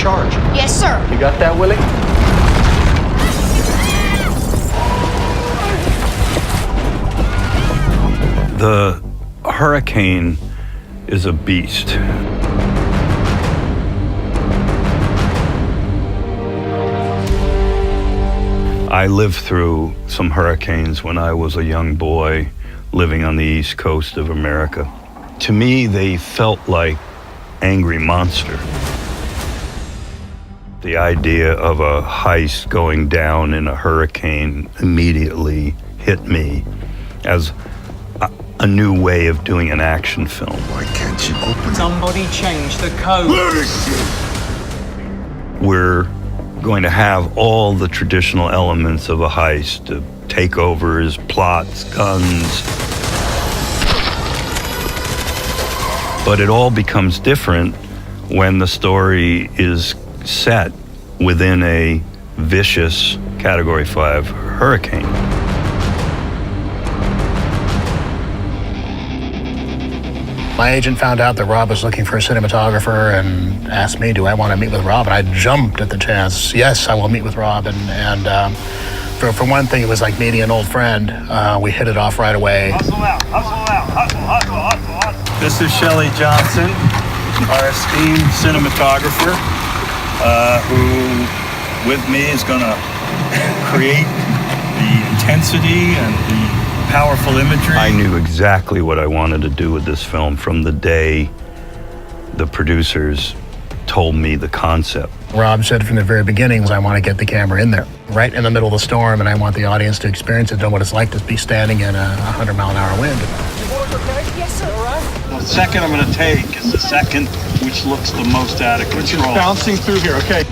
charge. Yes, sir. You got that, Willie? The hurricane is a beast. I lived through some hurricanes when I was a young boy living on the east coast of America. To me, they felt like angry monster. The idea of a heist going down in a hurricane immediately hit me as a new way of doing an action film. Why can't you open it? Somebody change the code. Where is she? We're going to have all the traditional elements of a heist, takeovers, plots, guns. But it all becomes different when the story is set within a vicious Category 5 hurricane. My agent found out that Rob was looking for a cinematographer and asked me, do I want to meet with Rob? And I jumped at the chance. Yes, I will meet with Rob. And for one thing, it was like meeting an old friend. We hit it off right away. Hustle out, hustle out, hustle, hustle, hustle, hustle. This is Shelley Johnson, our esteemed cinematographer, who with me is going to create the intensity and the powerful imagery. I knew exactly what I wanted to do with this film from the day the producers told me the concept. Rob said from the very beginning, I want to get the camera in there, right in the middle of the storm, and I want the audience to experience it, know what it's like to be standing in a 100-mile-an-hour wind. Yes, sir. All right. The second I'm going to take is the second which looks the most out of control. You're bouncing through here, okay?